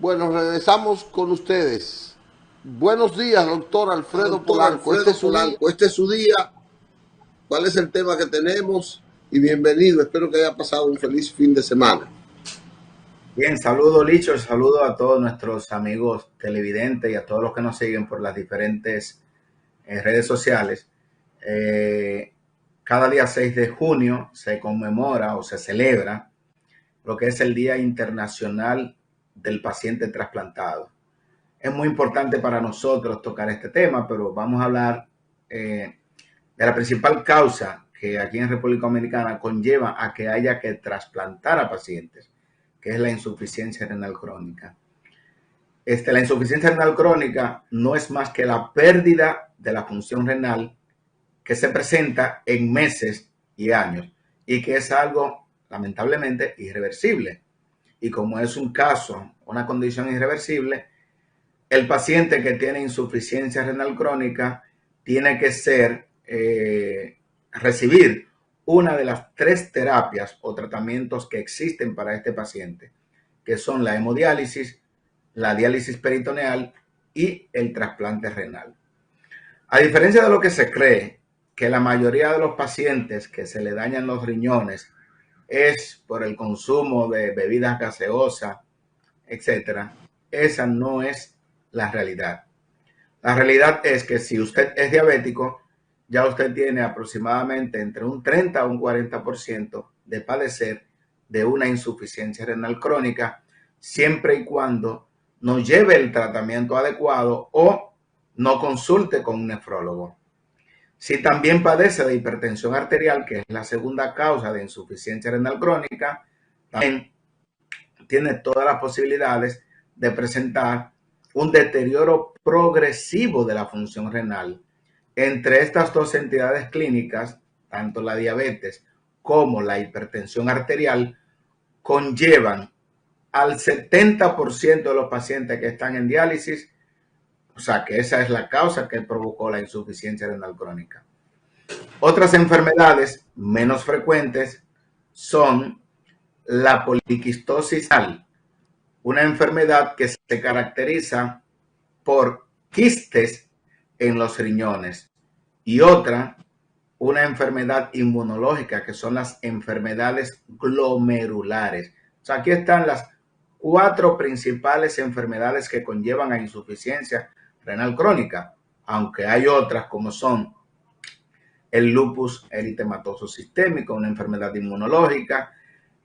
Bueno, regresamos con ustedes. Buenos días, doctor Alfredo Polanco. Este es su día. Este es su día. ¿Cuál es el tema que tenemos? Y bienvenido. Espero que haya pasado un feliz fin de semana. Bien, saludo Licho, saludo a todos nuestros amigos televidentes y a todos los que nos siguen por las diferentes redes sociales. Cada día 6 de junio se conmemora o se celebra lo que es el Día Internacional del Paciente Trasplantado. Es muy importante para nosotros tocar este tema, pero vamos a hablar de la principal causa que aquí en República Dominicana conlleva a que haya que trasplantar a pacientes, que es la insuficiencia renal crónica. La insuficiencia renal crónica no es más que la pérdida de la función renal que se presenta en meses y años y que es algo lamentablemente irreversible. Y como es un caso, una condición irreversible, el paciente que tiene insuficiencia renal crónica tiene que recibir una de las 3 terapias o tratamientos que existen para este paciente, que son la hemodiálisis, la diálisis peritoneal y el trasplante renal. A diferencia de lo que se cree, que la mayoría de los pacientes que se le dañan los riñones es por el consumo de bebidas gaseosas, etcétera, esa no es la realidad. La realidad es que si usted es diabético, ya usted tiene aproximadamente entre un 30 a un 40% de padecer de una insuficiencia renal crónica, siempre y cuando no lleve el tratamiento adecuado o no consulte con un nefrólogo. Si también padece de hipertensión arterial, que es la segunda causa de insuficiencia renal crónica, también tiene todas las posibilidades de presentar un deterioro progresivo de la función renal. Entre estas 2 entidades clínicas, tanto la diabetes como la hipertensión arterial, conllevan al 70% de los pacientes que están en diálisis, o sea que esa es la causa que provocó la insuficiencia renal crónica. Otras enfermedades menos frecuentes son la poliquistosis renal, una enfermedad que se caracteriza por quistes en los riñones, y otra, una enfermedad inmunológica, que son las enfermedades glomerulares. O sea, aquí están las 4 principales enfermedades que conllevan a insuficiencia renal crónica, aunque hay otras como son el lupus eritematoso sistémico, una enfermedad inmunológica,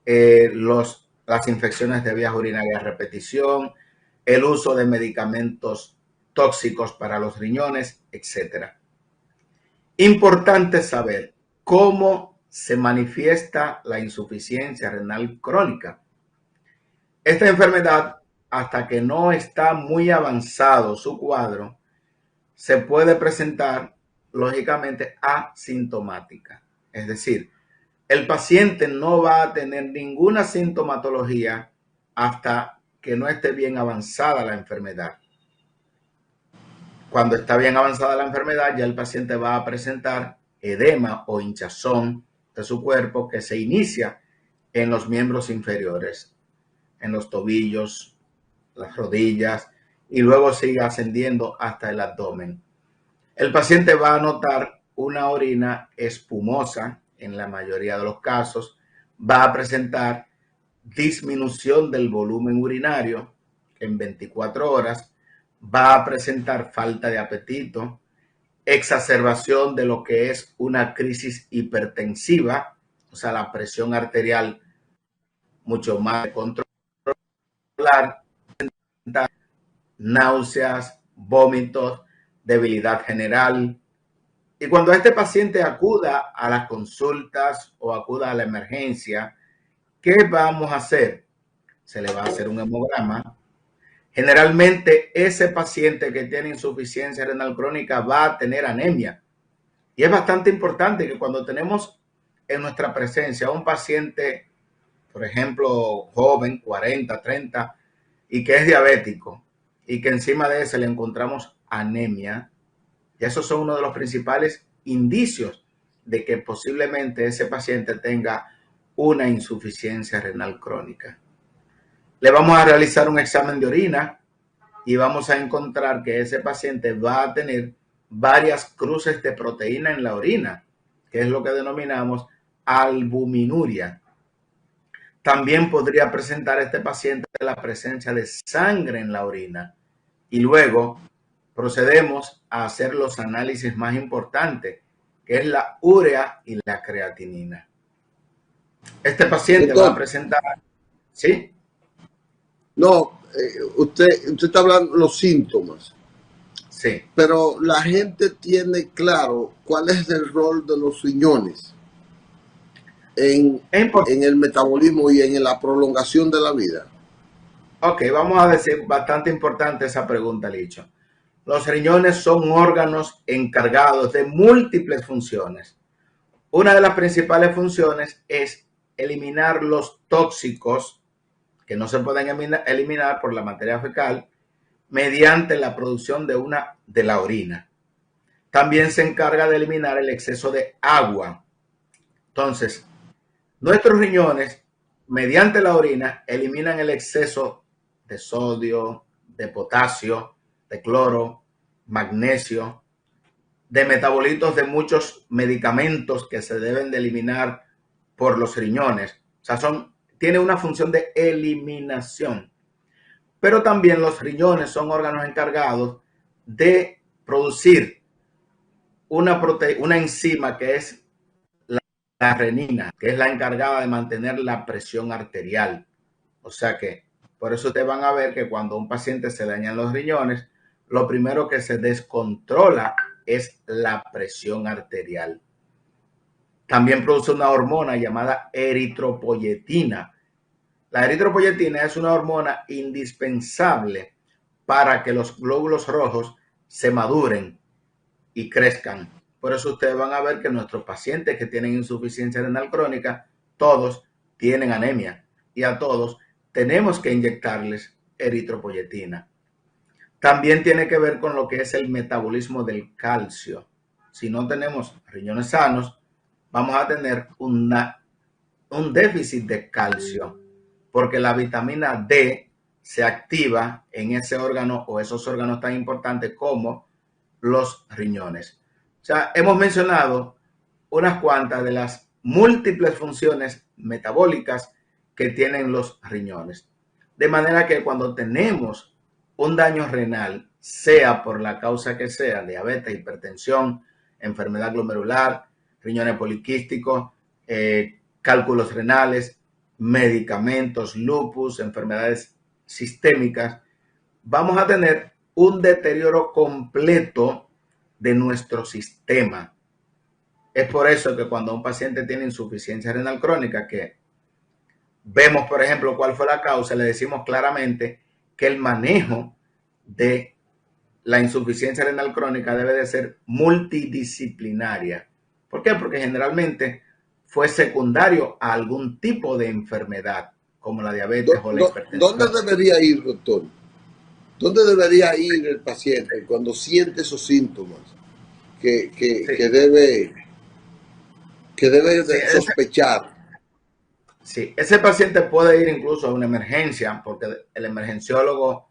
las infecciones de vías urinarias a repetición, el uso de medicamentos tóxicos para los riñones, etc. Importante saber cómo se manifiesta la insuficiencia renal crónica. Esta enfermedad, hasta que no está muy avanzado su cuadro, se puede presentar lógicamente asintomática. Es decir, el paciente no va a tener ninguna sintomatología hasta que no esté bien avanzada la enfermedad. Cuando está bien avanzada la enfermedad, ya el paciente va a presentar edema o hinchazón de su cuerpo que se inicia en los miembros inferiores, en los tobillos, las rodillas, y luego sigue ascendiendo hasta el abdomen. El paciente va a notar una orina espumosa en la mayoría de los casos, va a presentar disminución del volumen urinario en 24 horas, va a presentar falta de apetito, exacerbación de lo que es una crisis hipertensiva, o sea, la presión arterial mucho más controlar, náuseas, vómitos, debilidad general. Y cuando este paciente acuda a las consultas o acuda a la emergencia, ¿qué vamos a hacer? Se le va a hacer un hemograma. Generalmente ese paciente que tiene insuficiencia renal crónica va a tener anemia. Y es bastante importante que cuando tenemos en nuestra presencia a un paciente, por ejemplo, joven, 40, 30, y que es diabético, y que encima de eso le encontramos anemia, y esos son uno de los principales indicios de que posiblemente ese paciente tenga una insuficiencia renal crónica. Le vamos a realizar un examen de orina y vamos a encontrar que ese paciente va a tener varias cruces de proteína en la orina, que es lo que denominamos albuminuria. También podría presentar este paciente la presencia de sangre en la orina. Y luego procedemos a hacer los análisis más importantes, que es la urea y la creatinina. Este paciente va a presentar, ¿sí? No, usted está hablando de los síntomas. Sí. Pero la gente tiene claro cuál es el rol de los riñones en el metabolismo y en la prolongación de la vida. Ok, vamos a decir, bastante importante esa pregunta, Licho. Los riñones son órganos encargados de múltiples funciones. Una de las principales funciones es eliminar los tóxicos que no se pueden eliminar por la materia fecal mediante la producción de la orina. También se encarga de eliminar el exceso de agua. Entonces, nuestros riñones, mediante la orina, eliminan el exceso de sodio, de potasio, de cloro, magnesio, de metabolitos de muchos medicamentos que se deben de eliminar por los riñones. O sea, tiene una función de eliminación. Pero también los riñones son órganos encargados de producir una enzima que es la renina, que es la encargada de mantener la presión arterial. O sea que por eso ustedes van a ver que cuando a un paciente se dañan los riñones, lo primero que se descontrola es la presión arterial. También produce una hormona llamada eritropoyetina. La eritropoyetina es una hormona indispensable para que los glóbulos rojos se maduren y crezcan. Por eso ustedes van a ver que nuestros pacientes que tienen insuficiencia renal crónica, todos tienen anemia y a todos tenemos que inyectarles eritropoyetina. También tiene que ver con lo que es el metabolismo del calcio. Si no tenemos riñones sanos, vamos a tener un déficit de calcio, porque la vitamina D se activa en ese órgano o esos órganos tan importantes como los riñones. O sea, hemos mencionado unas cuantas de las múltiples funciones metabólicas que tienen los riñones. De manera que cuando tenemos un daño renal, sea por la causa que sea, diabetes, hipertensión, enfermedad glomerular, riñones poliquísticos, cálculos renales, medicamentos, lupus, enfermedades sistémicas, vamos a tener un deterioro completo de nuestro sistema. Es por eso que cuando un paciente tiene insuficiencia renal crónica, que vemos, por ejemplo, cuál fue la causa, le decimos claramente que el manejo de la insuficiencia renal crónica debe de ser multidisciplinaria. ¿Por qué? Porque generalmente fue secundario a algún tipo de enfermedad, como la diabetes o la hipertensión. ¿Dónde debería ir, doctor? ¿Dónde debería ir el paciente cuando siente esos síntomas que debe sospechar? Sí, ese paciente puede ir incluso a una emergencia, porque el emergenciólogo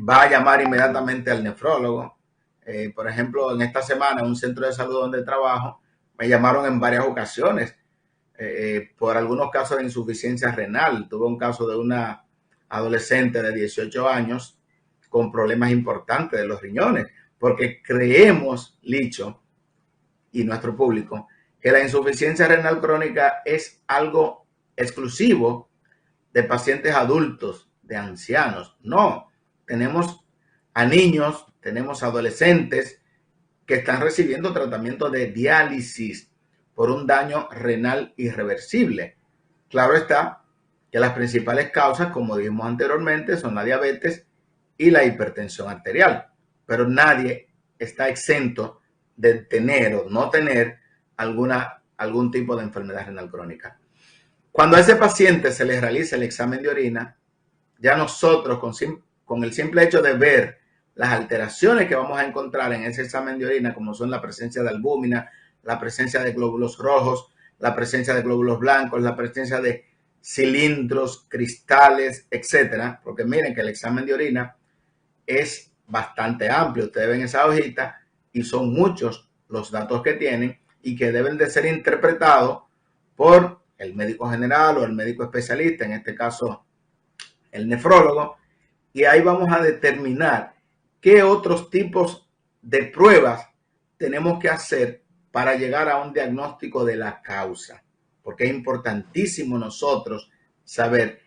va a llamar inmediatamente al nefrólogo. Por ejemplo, en esta semana, en un centro de salud donde trabajo, me llamaron en varias ocasiones por algunos casos de insuficiencia renal. Tuve un caso de una adolescente de 18 años con problemas importantes de los riñones, porque creemos, Licho, y nuestro público, que la insuficiencia renal crónica es algo exclusivo de pacientes adultos, de ancianos. No, tenemos a niños, tenemos adolescentes que están recibiendo tratamiento de diálisis por un daño renal irreversible. Claro está que las principales causas, como dijimos anteriormente, son la diabetes y la hipertensión arterial, pero nadie está exento de tener o no tener algún tipo de enfermedad renal crónica. Cuando a ese paciente se le realiza el examen de orina, ya nosotros con el simple hecho de ver las alteraciones que vamos a encontrar en ese examen de orina, como son la presencia de albúmina, la presencia de glóbulos rojos, la presencia de glóbulos blancos, la presencia de cilindros, cristales, etcétera, porque miren que el examen de orina es bastante amplio. Ustedes ven esa hojita y son muchos los datos que tienen y que deben de ser interpretados por el médico general o el médico especialista, en este caso el nefrólogo, y ahí vamos a determinar qué otros tipos de pruebas tenemos que hacer para llegar a un diagnóstico de la causa, porque es importantísimo nosotros saber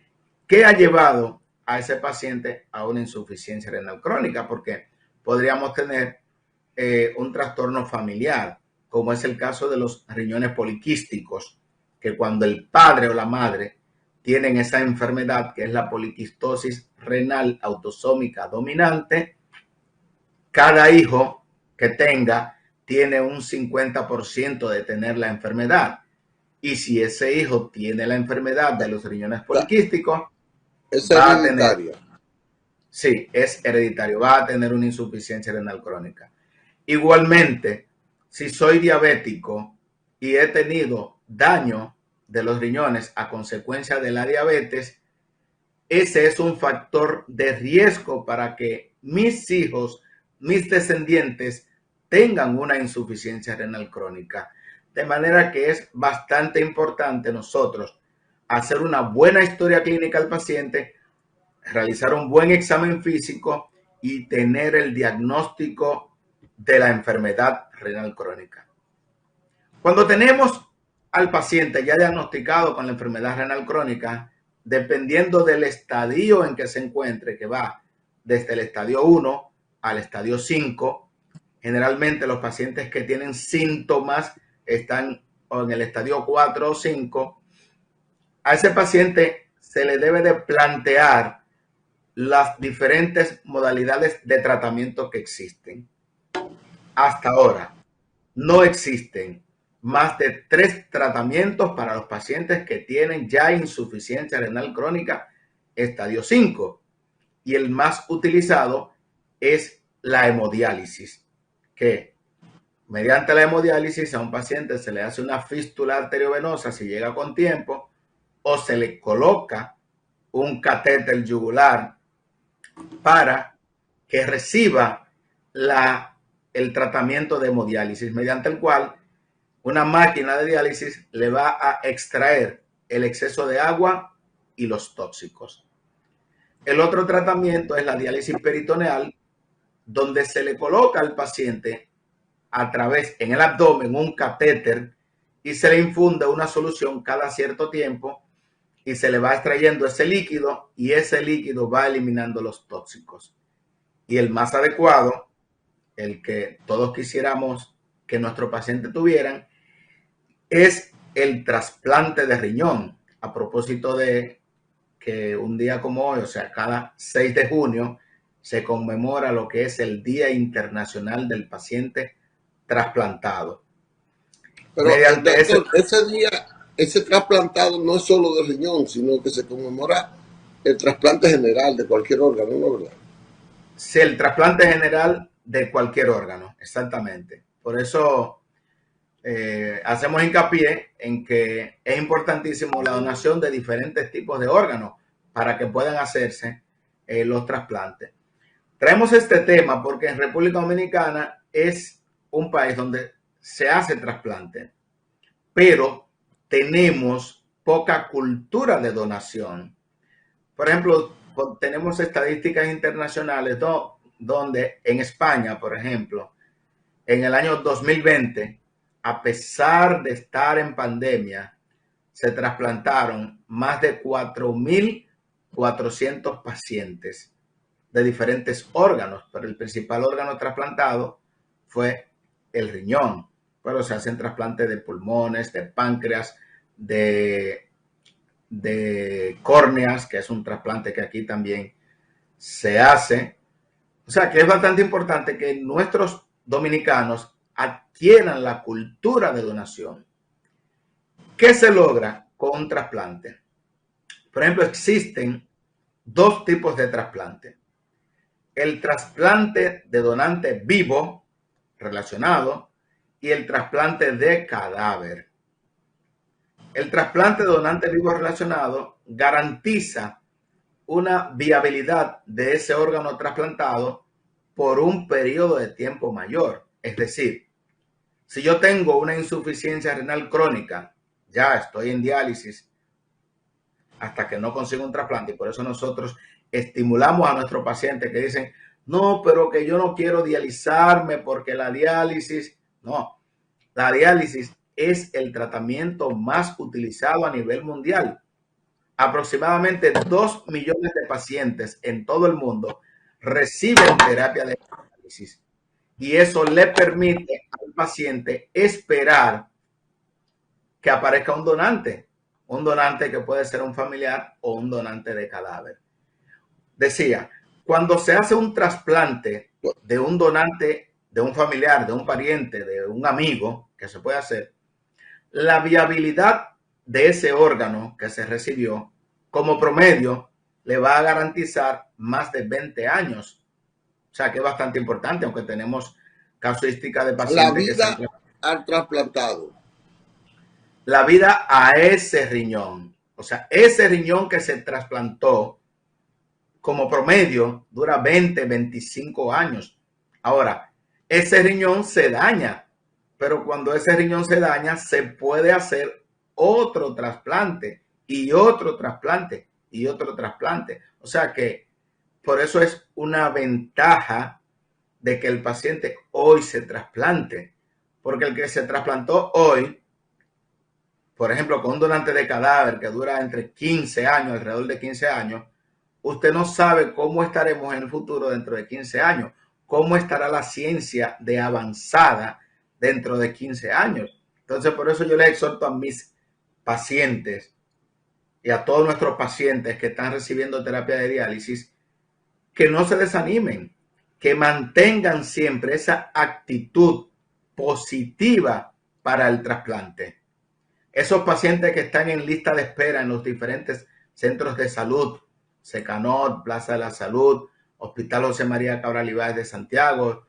qué ha llevado a ese paciente a una insuficiencia renal crónica, porque podríamos tener un trastorno familiar, como es el caso de los riñones poliquísticos, que cuando el padre o la madre tienen esa enfermedad, que es la poliquistosis renal autosómica dominante, cada hijo que tenga tiene un 50% de tener la enfermedad. Y si ese hijo tiene la enfermedad de los riñones poliquísticos, es hereditaria. Sí, es hereditario, va a tener una insuficiencia renal crónica. Igualmente, si soy diabético y he tenido daño de los riñones a consecuencia de la diabetes, ese es un factor de riesgo para que mis hijos, mis descendientes, tengan una insuficiencia renal crónica. De manera que es bastante importante nosotros hacer una buena historia clínica al paciente, realizar un buen examen físico y tener el diagnóstico de la enfermedad renal crónica. Cuando tenemos al paciente ya diagnosticado con la enfermedad renal crónica, dependiendo del estadio en que se encuentre, que va desde el estadio 1 al estadio 5, generalmente los pacientes que tienen síntomas están en el estadio 4 o 5, a ese paciente se le debe de plantear las diferentes modalidades de tratamiento que existen. Hasta ahora no existen más de 3 tratamientos para los pacientes que tienen ya insuficiencia renal crónica estadio 5, y el más utilizado es la hemodiálisis, que mediante la hemodiálisis a un paciente se le hace una fístula arteriovenosa si llega con tiempo, o se le coloca un catéter yugular para que reciba el tratamiento de hemodiálisis, mediante el cual una máquina de diálisis le va a extraer el exceso de agua y los tóxicos. El otro tratamiento es la diálisis peritoneal, donde se le coloca al paciente a través en el abdomen un catéter y se le infunde una solución cada cierto tiempo y se le va extrayendo ese líquido y ese líquido va eliminando los tóxicos. Y el más adecuado, el que todos quisiéramos que nuestro paciente tuvieran, es el trasplante de riñón. A propósito de que un día como hoy, o sea, cada 6 de junio, se conmemora lo que es el Día Internacional del Paciente Trasplantado. Pero, doctor, ese día, ese trasplantado no es solo de riñón, sino que se conmemora el trasplante general de cualquier órgano, ¿no, verdad? Sí, el trasplante general de cualquier órgano, exactamente. Por eso hacemos hincapié en que es importantísimo la donación de diferentes tipos de órganos para que puedan hacerse los trasplantes. Traemos este tema porque en República Dominicana es un país donde se hace trasplante, pero tenemos poca cultura de donación. Por ejemplo, tenemos estadísticas internacionales donde en España, por ejemplo, en el año 2020, a pesar de estar en pandemia, se trasplantaron más de 4.400 pacientes de diferentes órganos, pero el principal órgano trasplantado fue el riñón. Pero se hacen trasplantes de pulmones, de páncreas, de córneas, que es un trasplante que aquí también se hace. O sea que es bastante importante que nuestros dominicanos adquieran la cultura de donación. ¿Qué se logra con un trasplante? Por ejemplo, existen 2 tipos de trasplante. El trasplante de donante vivo relacionado y el trasplante de cadáver. El trasplante de donante vivo relacionado garantiza una viabilidad de ese órgano trasplantado por un periodo de tiempo mayor. Es decir, si yo tengo una insuficiencia renal crónica, ya estoy en diálisis hasta que no consigo un trasplante, y por eso nosotros estimulamos a nuestros pacientes que dicen, no, pero que yo no quiero dializarme porque la diálisis, no, la diálisis es el tratamiento más utilizado a nivel mundial. Aproximadamente 2 millones de pacientes en todo el mundo reciben terapia de diálisis y eso le permite al paciente esperar que aparezca un donante que puede ser un familiar o un donante de cadáver. Decía, cuando se hace un trasplante de un donante, de un familiar, de un pariente, de un amigo, que se puede hacer, la viabilidad de ese órgano que se recibió, como promedio, le va a garantizar más de 20 años. O sea, que es bastante importante, aunque tenemos casuística de pacientes. La vida que al trasplantado. La vida a ese riñón. O sea, ese riñón que se trasplantó, como promedio, dura 20, 25 años. Ahora, ese riñón se daña, pero cuando ese riñón se daña, se puede hacer otro trasplante y otro trasplante y otro trasplante. O sea que por eso es una ventaja de que el paciente hoy se trasplante, porque el que se trasplantó hoy, por ejemplo, con un donante de cadáver que dura entre 15 años, alrededor de 15 años, usted no sabe cómo estaremos en el futuro dentro de 15 años, cómo estará la ciencia de avanzada dentro de 15 años. Entonces, por eso yo les exhorto a mis pacientes y a todos nuestros pacientes que están recibiendo terapia de diálisis, que no se desanimen, que mantengan siempre esa actitud positiva para el trasplante. Esos pacientes que están en lista de espera en los diferentes centros de salud, Secanot, Plaza de la Salud, Hospital José María Cabral Ibáez de Santiago,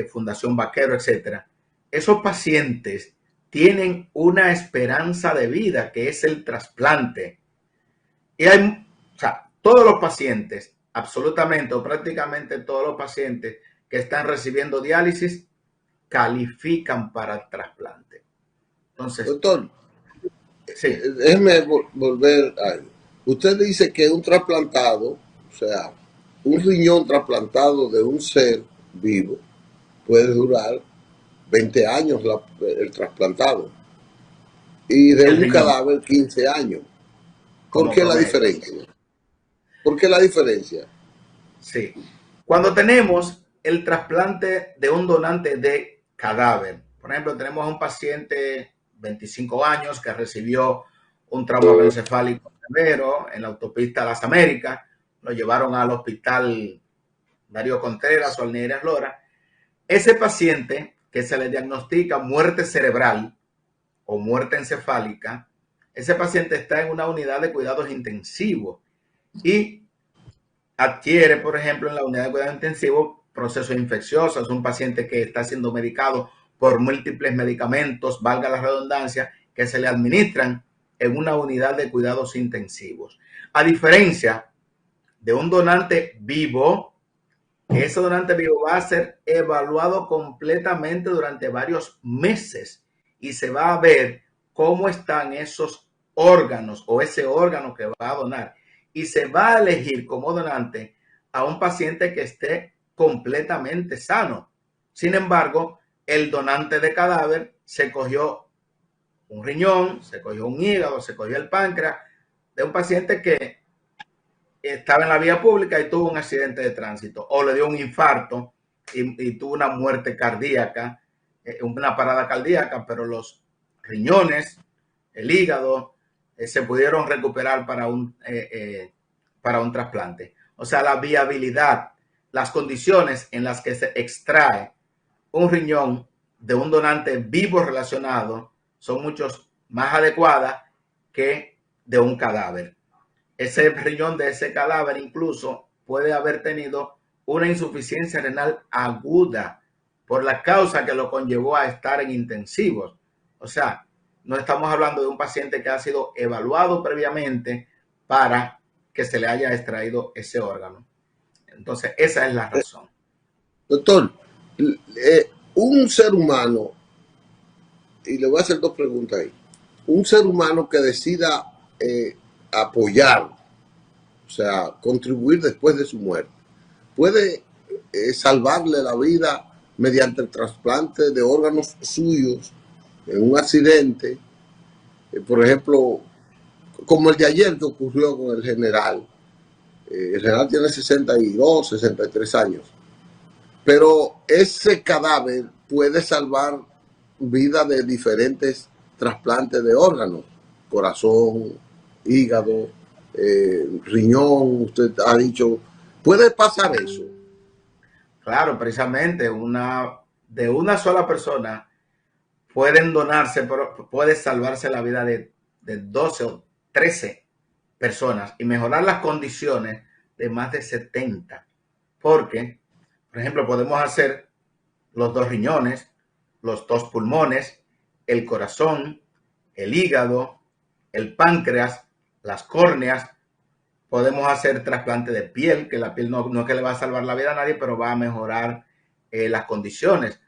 Fundación Vaquero, etcétera. Esos pacientes tienen una esperanza de vida que es el trasplante. Y hay, o sea, todos los pacientes, absolutamente o prácticamente todos los pacientes que están recibiendo diálisis califican para el trasplante. Entonces, doctor, sí. Déjeme volver a algo. Usted dice que un trasplantado, o sea, un riñón trasplantado de un ser vivo puede durar 20 años el trasplantado y de un cadáver 15 años. ¿Por qué la diferencia? ¿Por qué la diferencia? Sí. Cuando tenemos el trasplante de un donante de cadáver, por ejemplo, tenemos a un paciente 25 años que recibió un trauma encefálico severo en la autopista Las Américas, lo llevaron al hospital Darío Contreras o al Neira Lora. Ese paciente que se le diagnostica muerte cerebral o muerte encefálica, ese paciente está en una unidad de cuidados intensivos y adquiere, por ejemplo, en la unidad de cuidados intensivos procesos infecciosos. Es un paciente que está siendo medicado por múltiples medicamentos, valga la redundancia, que se le administran en una unidad de cuidados intensivos. A diferencia de un donante vivo, que ese donante vivo va a ser evaluado completamente durante varios meses y se va a ver cómo están esos órganos o ese órgano que va a donar. Y se va a elegir como donante a un paciente que esté completamente sano. Sin embargo, el donante de cadáver se cogió un riñón, se cogió un hígado, se cogió el páncreas de un paciente que estaba en la vía pública y tuvo un accidente de tránsito o le dio un infarto y tuvo una muerte cardíaca, una parada cardíaca, pero los riñones, el hígado, se pudieron recuperar para un trasplante. O sea, la viabilidad, las condiciones en las que se extrae un riñón de un donante vivo relacionado son muchos más adecuadas que de un cadáver. Ese riñón de ese cadáver incluso puede haber tenido una insuficiencia renal aguda por la causa que lo conllevó a estar en intensivos. O sea, no estamos hablando de un paciente que ha sido evaluado previamente para que se le haya extraído ese órgano. Entonces, esa es la razón. Doctor, un ser humano, y le voy a hacer dos preguntas ahí, un ser humano que decida apoyar, o sea, contribuir después de su muerte, puede salvarle la vida mediante el trasplante de órganos suyos en un accidente, por ejemplo, como el de ayer que ocurrió con el general. El general tiene 62, 63 años, pero ese cadáver puede salvar vida de diferentes trasplantes de órganos, corazón, hígado, riñón, usted ha dicho, ¿puede pasar eso? Claro, precisamente de una sola persona pueden donarse, pero puede salvarse la vida de 12 o 13 personas y mejorar las condiciones de más de 70. Porque, por ejemplo, podemos hacer los 2 riñones, los 2 pulmones, el corazón, el hígado, el páncreas, las córneas. Podemos hacer trasplante de piel, que la piel no es que le va a salvar la vida a nadie, pero va a mejorar las condiciones.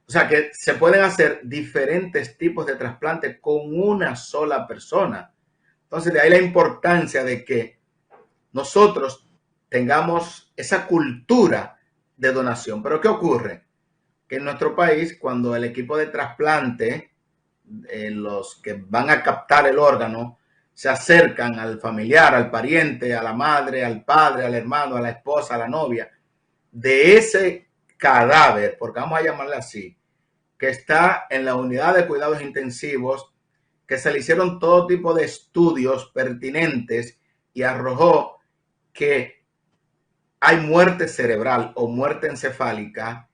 O sea que se pueden hacer diferentes tipos de trasplante con una sola persona. Entonces, de ahí la importancia de que nosotros tengamos esa cultura de donación. Pero ¿qué ocurre? Que en nuestro país, cuando el equipo de trasplante, los que van a captar el órgano, se acercan al familiar, al pariente, a la madre, al padre, al hermano, a la esposa, a la novia, de ese cadáver, porque vamos a llamarle así, que está en la unidad de cuidados intensivos, que se le hicieron todo tipo de estudios pertinentes y arrojó que hay muerte cerebral o muerte encefálica,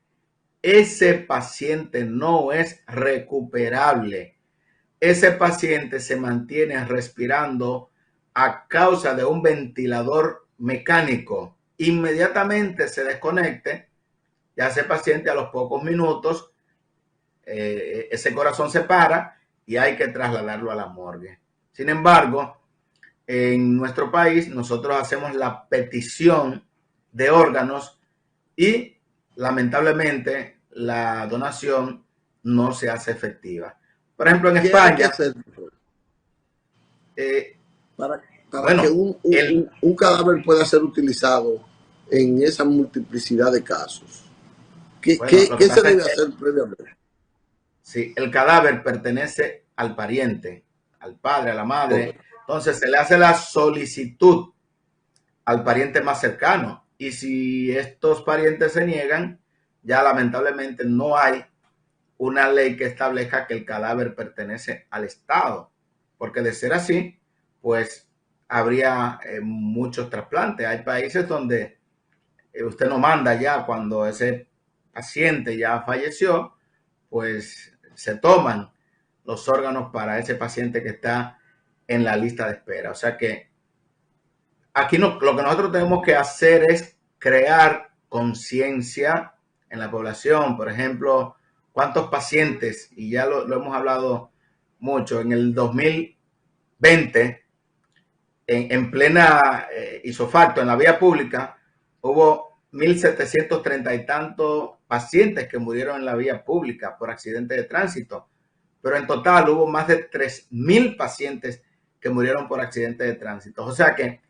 ese paciente no es recuperable. Ese paciente se mantiene respirando a causa de un ventilador mecánico. Inmediatamente se desconecte, ya ese paciente a los pocos minutos, ese corazón se para y hay que trasladarlo a la morgue. Sin embargo, en nuestro país nosotros hacemos la petición de órganos y lamentablemente la donación no se hace efectiva. Por ejemplo, en España, hacer eh, para, para que bueno, un cadáver pueda ser utilizado en esa multiplicidad de casos? bueno, lo que ¿Qué se pasa es debe que hacer previamente? si el cadáver pertenece al pariente, al padre, a la madre, Correcto. entonces se le hace la solicitud al pariente más cercano. Y si estos parientes se niegan, ya lamentablemente no hay una ley que establezca que el cadáver pertenece al Estado, porque de ser así, pues habría muchos trasplantes. Hay países donde usted no manda ya cuando ese paciente ya falleció, pues se toman los órganos para ese paciente que está en la lista de espera. O sea que aquí lo que nosotros tenemos que hacer es crear conciencia en la población. Por ejemplo, cuántos pacientes, y ya lo hemos hablado mucho, en el 2020, en plena isofacto, en la vía pública, hubo 1.730 y tantos pacientes que murieron en la vía pública por accidente de tránsito, pero en total hubo más de 3.000 pacientes que murieron por accidente de tránsito. O sea que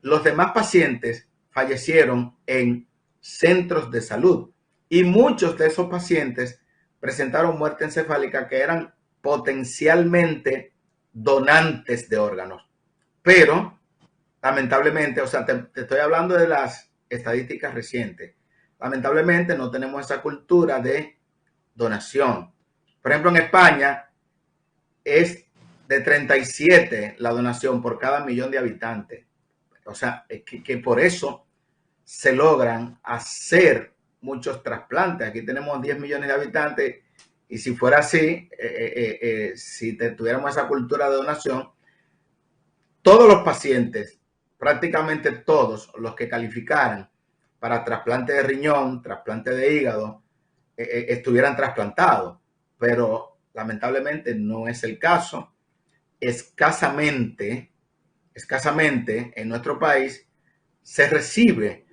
los demás pacientes fallecieron en centros de salud y muchos de esos pacientes presentaron muerte encefálica que eran potencialmente donantes de órganos. Pero, lamentablemente, o sea, te estoy hablando de las estadísticas recientes. Lamentablemente no tenemos esa cultura de donación. Por ejemplo, en España es de 37 la donación por cada millón de habitantes. O sea, que por eso se logran hacer muchos trasplantes. Aquí tenemos 10 millones de habitantes y si fuera así, si tuviéramos esa cultura de donación, todos los pacientes, prácticamente todos los que calificaran para trasplante de riñón, trasplante de hígado, estuvieran trasplantados. Pero lamentablemente no es el caso. Escasamente en nuestro país se recibe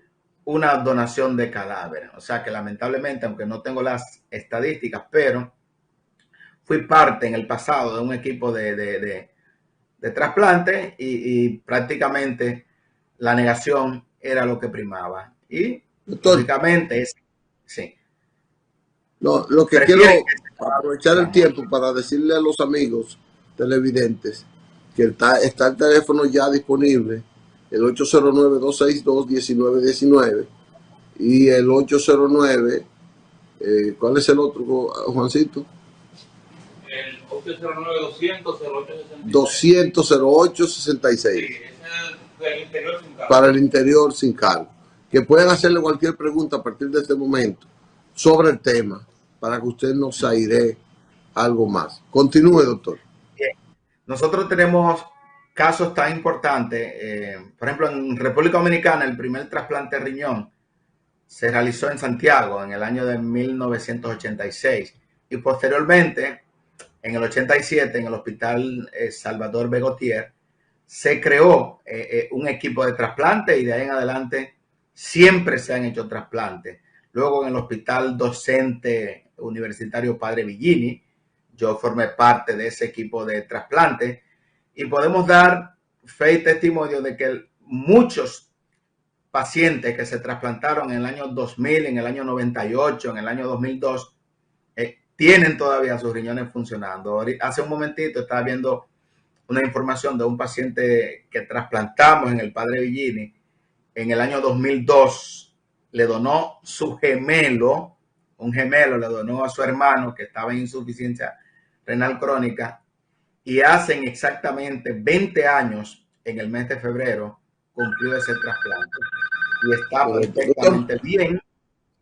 una donación de cadáver. O sea que lamentablemente, aunque no tengo las estadísticas, pero fui parte en el pasado de un equipo de trasplante y prácticamente la negación era lo que primaba. Y Doctor, lógicamente sí. lo que quiero aprovechar el tiempo para decirle a los amigos televidentes que está el teléfono ya disponible, el 809-262-1919 y el 809, ¿cuál es el otro, Juancito? El 809-200-0866. 200-0866. Sí, ese es del interior sin cargo. Para el interior sin cargo. Que pueden hacerle cualquier pregunta a partir de este momento sobre el tema, para que usted nos aire algo más. Continúe, doctor. Bien. Nosotros tenemos casos tan importantes. Por ejemplo, en República Dominicana, el primer trasplante de riñón se realizó en Santiago en el año de 1986 y posteriormente, en el 87, en el Hospital Salvador Begotier, se creó un equipo de trasplante y de ahí en adelante siempre se han hecho trasplantes. Luego en el Hospital Docente Universitario Padre Villini, yo formé parte de ese equipo de trasplante y podemos dar fe y testimonio de que muchos pacientes que se trasplantaron en el año 2000, en el año 98, en el año 2002, tienen todavía sus riñones funcionando. Hace un momentito estaba viendo una información de un paciente que trasplantamos en el Padre Villini. En el año 2002 le donó su gemelo, un gemelo le donó a su hermano que estaba en insuficiencia renal crónica, y hacen exactamente 20 años, en el mes de febrero, cumplió ese trasplante. Y está perfectamente bien.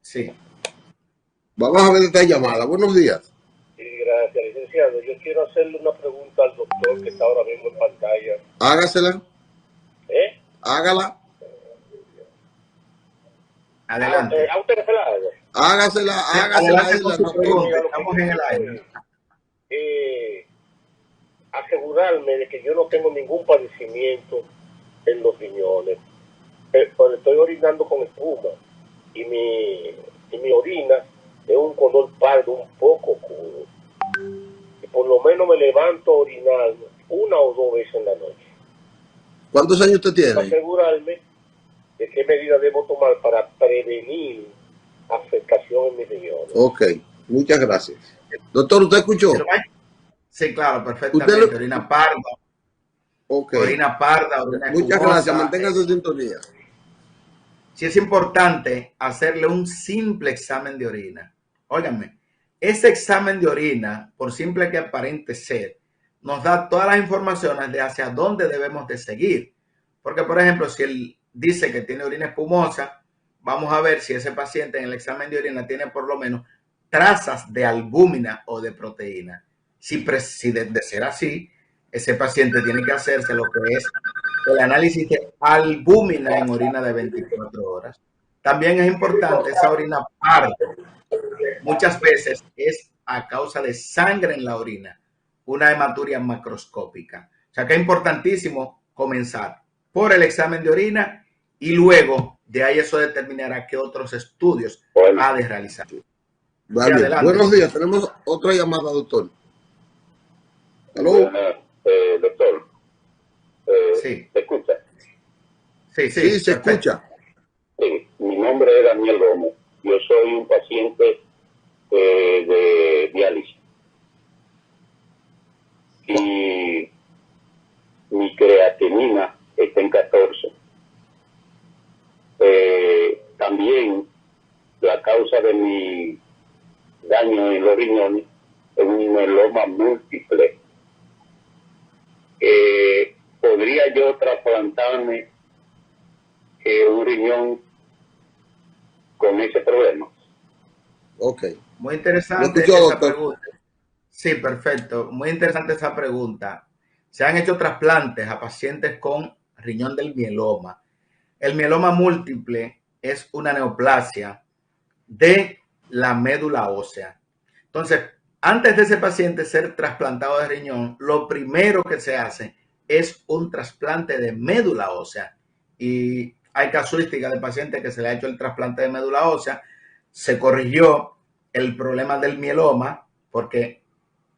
Sí. Vamos a ver esta llamada. Buenos días. Sí, gracias, licenciado. Yo quiero hacerle una pregunta al doctor que está ahora mismo en pantalla. Hágasela. Hágala. Adelante. ¿A usted se la haga? Hágasela. Adelante con su pregunta. Estamos en el aire. Asegurarme de que yo no tengo ningún padecimiento en los riñones. Cuando estoy orinando con espuma y mi orina es un color pardo, un poco oscuro. Y por lo menos me levanto a orinar 1 o 2 veces en la noche. ¿Cuántos años usted tiene? Para asegurarme de qué medidas debo tomar para prevenir afectación en mis riñones. Ok, muchas gracias. Doctor, ¿usted escuchó? Sí, claro, perfectamente. Orina parda. Okay. Orina parda, orina espumosa. Muchas gracias, manténgase en sintonía. Sí, es importante hacerle un simple examen de orina. Óiganme, ese examen de orina, por simple que aparente ser, nos da todas las informaciones de hacia dónde debemos de seguir. Porque, por ejemplo, si él dice que tiene orina espumosa, vamos a ver si ese paciente en el examen de orina tiene por lo menos trazas de albúmina o de proteína. Si de ser así, ese paciente tiene que hacerse lo que es el análisis de albúmina en orina de 24 horas. También es importante esa orina parda. Muchas veces es a causa de sangre en la orina, una hematuria macroscópica. O sea que es importantísimo comenzar por el examen de orina y luego de ahí eso determinará qué otros estudios ha de realizar. Vale. Sí, buenos días, tenemos otra llamada, doctor. ¿Aló? Doctor. Sí. ¿Se escucha? Sí, se escucha. Sí, mi nombre es Daniel Gómez. Yo soy un paciente de diálisis. Y mi creatinina está en 14. También la causa de mi daño en los riñones es un mieloma múltiple. ¿Podría yo trasplantarme un riñón con ese problema? Ok. Muy interesante esa pregunta. Sí, perfecto. Muy interesante esa pregunta. Se han hecho trasplantes a pacientes con riñón del mieloma. El mieloma múltiple es una neoplasia de la médula ósea. Entonces, antes de ese paciente ser trasplantado de riñón, lo primero que se hace es un trasplante de médula ósea. Y hay casuísticas de pacientes que se le ha hecho el trasplante de médula ósea, se corrigió el problema del mieloma, porque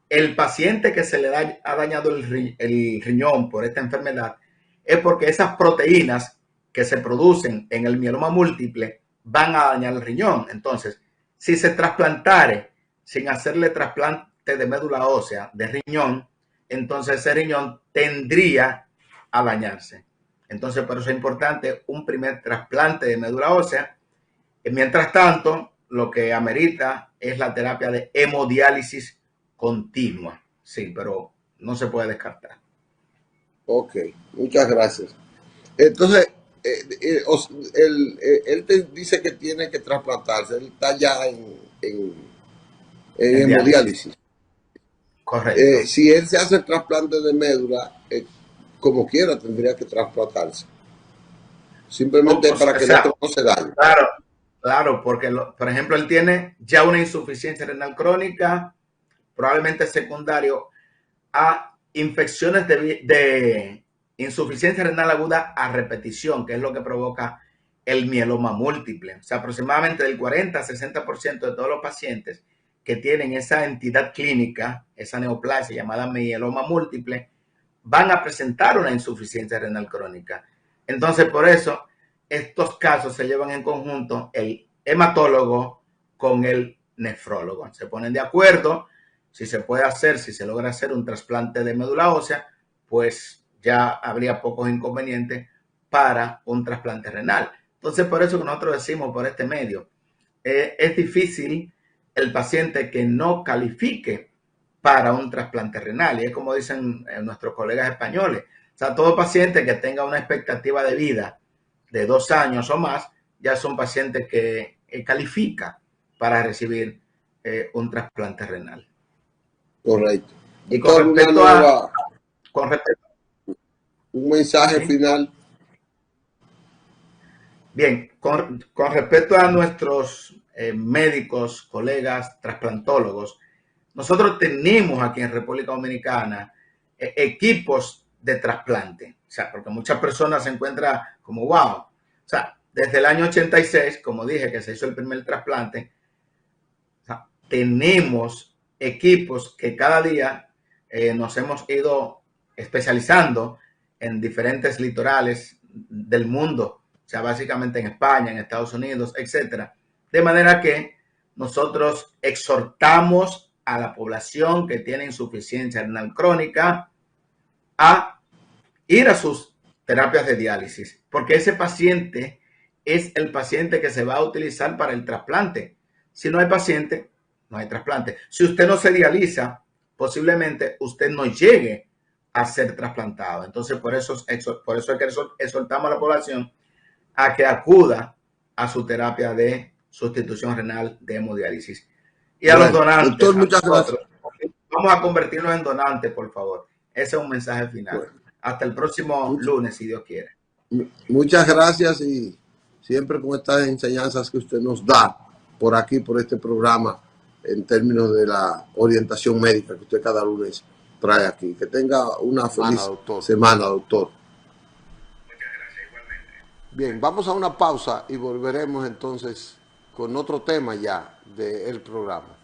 el paciente que se le ha dañado el riñón por esta enfermedad es porque esas proteínas que se producen en el mieloma múltiple van a dañar el riñón. Entonces, si se trasplantare sin hacerle trasplante de médula ósea de riñón, entonces ese riñón tendría a dañarse. Entonces, por eso es importante un primer trasplante de médula ósea. Mientras tanto, lo que amerita es la terapia de hemodiálisis continua. Sí, pero no se puede descartar. Ok, muchas gracias. Entonces, él te dice que tiene que trasplantarse, él está ya en hemodiálisis. Correcto. Si él se hace el trasplante de médula, como quiera tendría que trasplantarse. Simplemente para que no se dañe. Claro, porque por ejemplo él tiene ya una insuficiencia renal crónica, probablemente secundario a infecciones de insuficiencia renal aguda a repetición, que es lo que provoca el mieloma múltiple. O sea, aproximadamente del 40 a 60% de todos los pacientes que tienen esa entidad clínica, esa neoplasia llamada mieloma múltiple, van a presentar una insuficiencia renal crónica. Entonces, por eso, estos casos se llevan en conjunto el hematólogo con el nefrólogo. Se ponen de acuerdo si se puede hacer, si se logra hacer un trasplante de médula ósea, pues ya habría pocos inconvenientes para un trasplante renal. Entonces, por eso que nosotros decimos por este medio, es difícil el paciente que no califique para un trasplante renal. Y es como dicen nuestros colegas españoles. O sea, todo paciente que tenga una expectativa de vida de 2 años o más, ya es un paciente que califica para recibir un trasplante renal. Correcto. Y con respecto un mensaje final. Bien, con respecto a nuestros médicos, colegas, trasplantólogos, nosotros tenemos aquí en República Dominicana equipos de trasplante. O sea, porque muchas personas se encuentran como, wow. O sea, desde el año 86, como dije, que se hizo el primer trasplante, o sea, tenemos equipos que cada día nos hemos ido especializando en diferentes litorales del mundo, o sea, básicamente en España, en Estados Unidos, etcétera. De manera que nosotros exhortamos a la población que tiene insuficiencia renal crónica a ir a sus terapias de diálisis, porque ese paciente es el paciente que se va a utilizar para el trasplante. Si no hay paciente, no hay trasplante. Si usted no se dializa, posiblemente usted no llegue a ser trasplantado. Entonces, por eso es que exhortamos a la población a que acuda a su terapia de sustitución renal de hemodiálisis. Y a los donantes, doctor, muchas gracias. Vamos a convertirnos en donantes, por favor. Ese es un mensaje final. Bueno, hasta el próximo lunes, si Dios quiere. Muchas gracias y siempre con estas enseñanzas que usted nos da por aquí, por este programa, en términos de la orientación médica que usted cada lunes trae aquí. Que tenga una feliz semana, doctor. Muchas gracias, igualmente. Bien, vamos a una pausa y volveremos entonces con otro tema ya del programa.